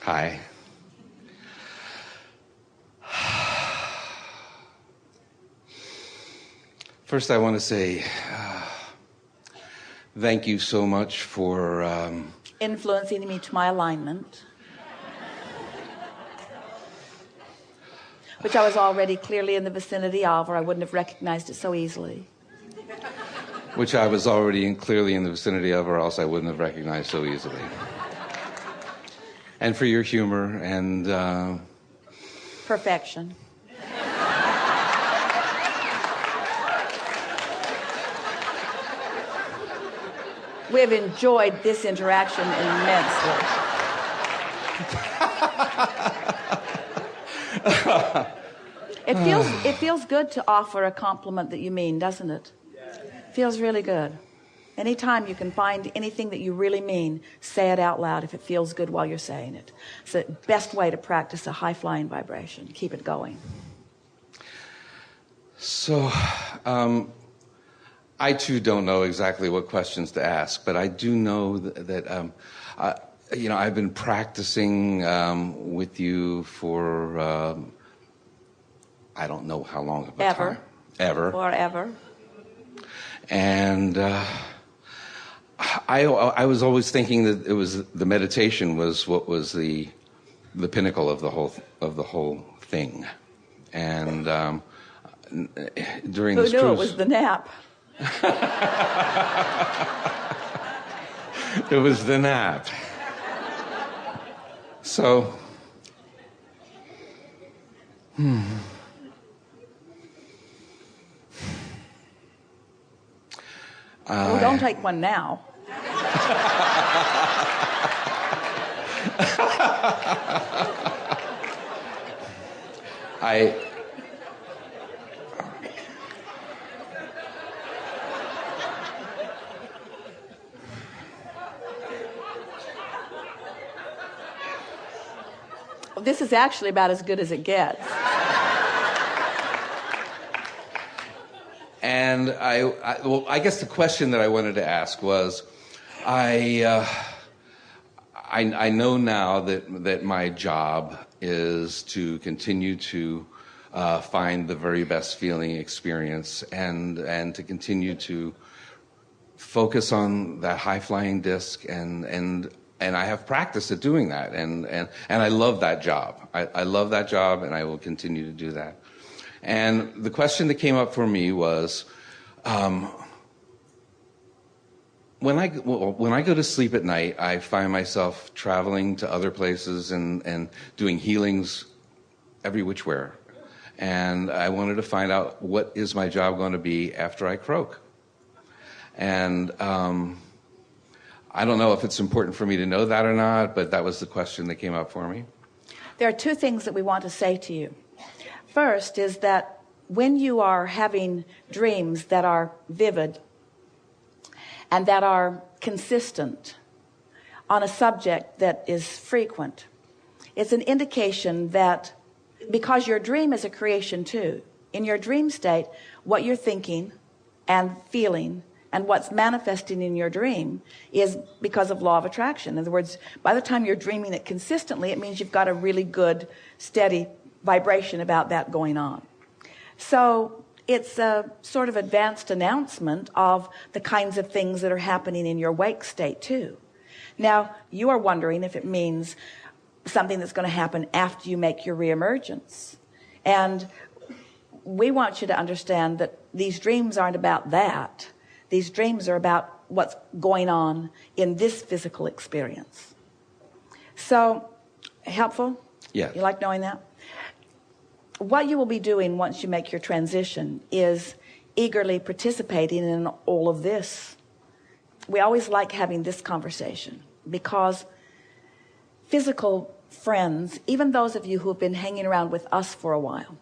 Hi. First, I want to say thank you so much for influencing me to my alignment, which I was already clearly in the vicinity of, or I wouldn't have recognized it so easily. Which I was already clearly in the vicinity of, or else I wouldn't have recognized so easily. And for your humor and perfection. We have enjoyed this interaction immensely. It feels good to offer a compliment that you mean, doesn't it? Feels really good. Anytime you can find anything that you really mean, say it out loud if it feels good while you're saying it. It's the best way to practice a high-flying vibration. Keep it going. So, I too don't know exactly what questions to ask, but I do know that I've been practicing with you for I don't know how long of a time. Ever. Forever. And I was always thinking that it was the meditation was what was the pinnacle of the whole thing, and during this cruise, it was the nap. It was the nap. So, Well, don't take one now. This is actually about as good as it gets. And I guess the question that I wanted to ask was, I know now that my job is to continue to find the very best feeling experience and to continue to focus on that high-flying disc and I have practice at doing that and I love that job. I love that job and I will continue to do that. And the question that came up for me was, when I go to sleep at night, I find myself traveling to other places and doing healings every which where. And I wanted to find out, what is my job going to be after I croak? And I don't know if it's important for me to know that or not, but that was the question that came up for me. There are two things that we want to say to you. First is that when you are having dreams that are vivid and that are consistent on a subject that is frequent, it's an indication that, because your dream is a creation too, in your dream state, what you're thinking and feeling and what's manifesting in your dream is because of law of attraction. In other words, by the time you're dreaming it consistently, it means you've got a really good, steady vibration about that going on. So it's a sort of advanced announcement of the kinds of things that are happening in your wake state too. Now, you are wondering if it means something that's going to happen after you make your reemergence. And we want you to understand that these dreams aren't about that. These dreams are about what's going on in this physical experience. So, helpful? Yes. You like knowing that? What you will be doing once you make your transition is eagerly participating in all of this. We always like having this conversation because physical friends, even those of you who have been hanging around with us for a while,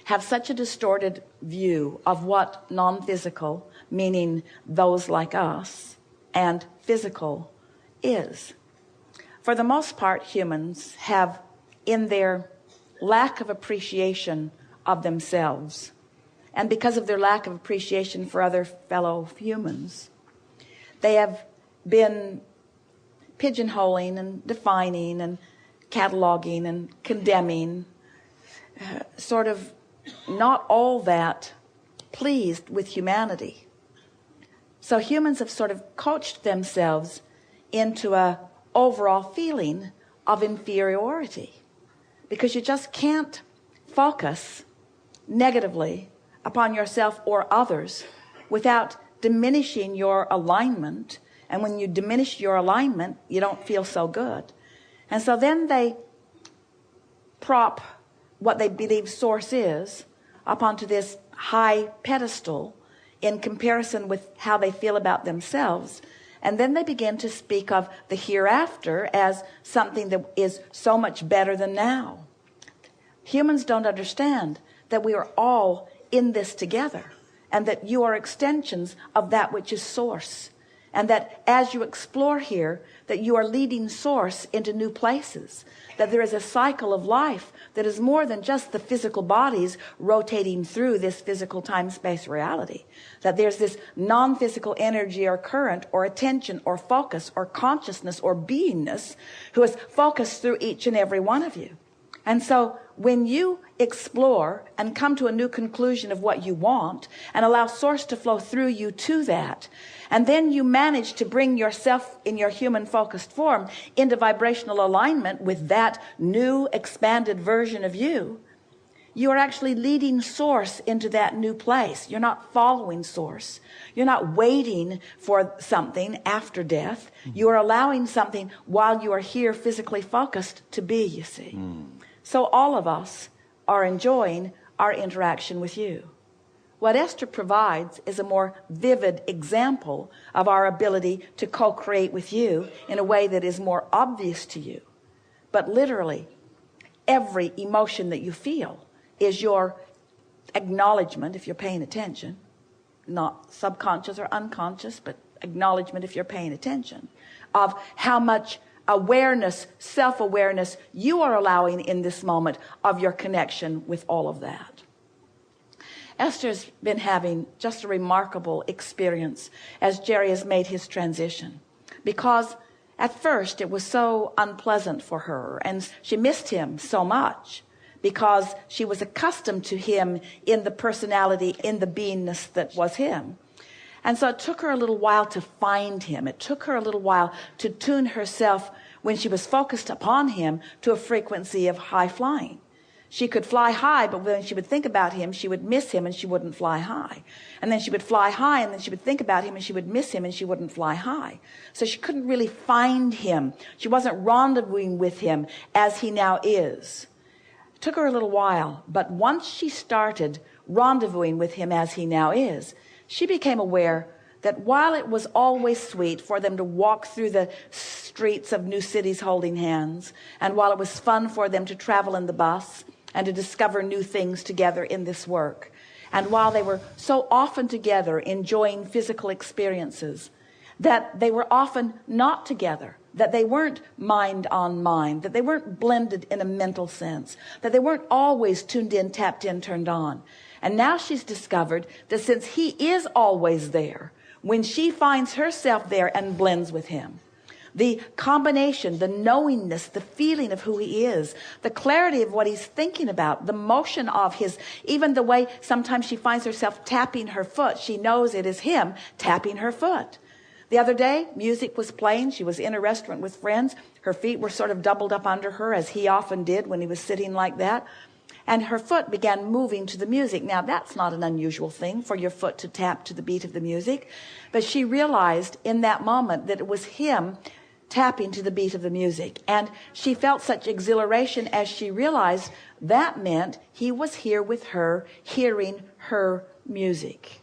have such a distorted view of what non-physical, meaning those like us, and physical is. For the most part, humans have, in their lack of appreciation of themselves, and because of their lack of appreciation for other fellow humans, they have been pigeonholing and defining and cataloging and condemning, sort of not all that pleased with humanity. So humans have sort of coached themselves into a overall feeling of inferiority, because you just can't focus negatively upon yourself or others without diminishing your alignment. And when you diminish your alignment, you don't feel so good. And so then they prop what they believe source is up onto this high pedestal in comparison with how they feel about themselves. And then they begin to speak of the hereafter as something that is so much better than now. Humans don't understand that we are all in this together, and that you are extensions of that which is source, and that as you explore here, that you are leading source into new places, that there is a cycle of life that is more than just the physical bodies rotating through this physical time-space reality, that there's this non-physical energy or current or attention or focus or consciousness or beingness who is focused through each and every one of you. And so when you explore and come to a new conclusion of what you want and allow source to flow through you to that, and then you manage to bring yourself in your human focused form into vibrational alignment with that new expanded version of you, you are actually leading source into that new place. You're not following source. You're not waiting for something after death. You are allowing something while you are here physically focused to be, you see. So all of us are enjoying our interaction with you. What Esther provides is a more vivid example of our ability to co-create with you in a way that is more obvious to you. But literally, every emotion that you feel is your acknowledgement, if you're paying attention, not subconscious or unconscious, but acknowledgement if you're paying attention, of how much awareness, self-awareness you are allowing in this moment of your connection with all of that. Esther's been having just a remarkable experience as Jerry has made his transition, because at first it was so unpleasant for her, and she missed him so much because she was accustomed to him in the personality, in the beingness that was him. And so it took her a little while to find him. It took her a little while to tune herself, when she was focused upon him, to a frequency of high flying. She could fly high, but when she would think about him, she would miss him and she wouldn't fly high. And then she would fly high, and then she would think about him and she would miss him and she wouldn't fly high. So she couldn't really find him. She wasn't rendezvousing with him as he now is. It took her a little while, but once she started rendezvousing with him as he now is, she became aware that while it was always sweet for them to walk through the streets of new cities holding hands, and while it was fun for them to travel in the bus and to discover new things together in this work, and while they were so often together enjoying physical experiences, that they were often not together, that they weren't mind on mind, that they weren't blended in a mental sense, that they weren't always tuned in, tapped in, turned on. And now she's discovered that since he is always there, when she finds herself there and blends with him, the combination, the knowingness, the feeling of who he is, the clarity of what he's thinking about, the motion of his, even the way sometimes she finds herself tapping her foot. She knows it is him tapping her foot. The other day, music was playing. She was in a restaurant with friends. Her feet were sort of doubled up under her, as he often did when he was sitting like that. And her foot began moving to the music. Now, that's not an unusual thing for your foot to tap to the beat of the music. But she realized in that moment that it was him tapping to the beat of the music. And she felt such exhilaration as she realized that meant he was here with her, hearing her music.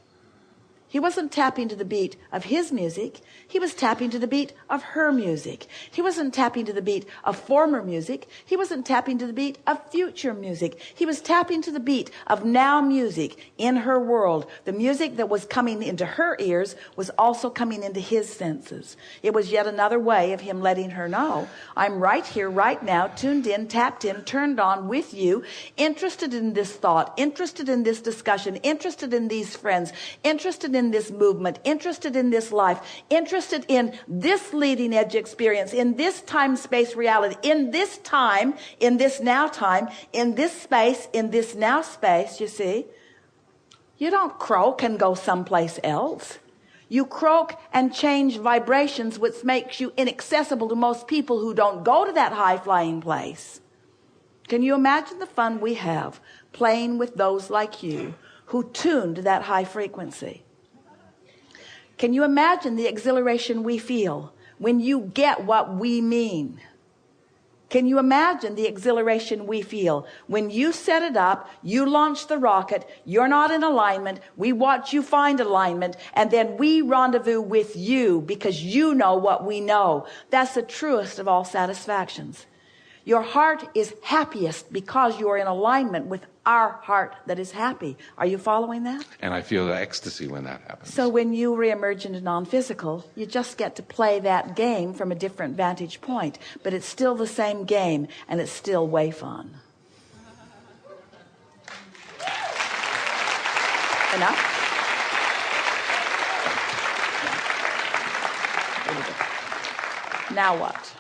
He wasn't tapping to the beat of his music. He was tapping to the beat of her music. He wasn't tapping to the beat of former music. He wasn't tapping to the beat of future music. He was tapping to the beat of now music in her world. The music that was coming into her ears was also coming into his senses. It was yet another way of him letting her know, I'm right here, right now, tuned in, tapped in, turned on with you, interested in this thought, interested in this discussion, interested in these friends, interested in this movement, interested in this life, interested in this leading edge experience, in this time-space reality, in this time, in this now time, in this space, in this now space, you see, you don't croak and go someplace else. You croak and change vibrations, which makes you inaccessible to most people who don't go to that high-flying place. Can you imagine the fun we have playing with those like you who tuned to that high frequency? Can you imagine the exhilaration we feel when you get what we mean? Can you imagine the exhilaration we feel when you set it up, you launch the rocket, you're not in alignment, we watch you find alignment, and then we rendezvous with you because you know what we know? That's the truest of all satisfactions. Your heart is happiest because you are in alignment with our heart that is happy. Are you following that? And I feel the ecstasy when that happens. So when you reemerge into non-physical, you just get to play that game from a different vantage point. But it's still the same game, and it's still way fun. Enough? Now what?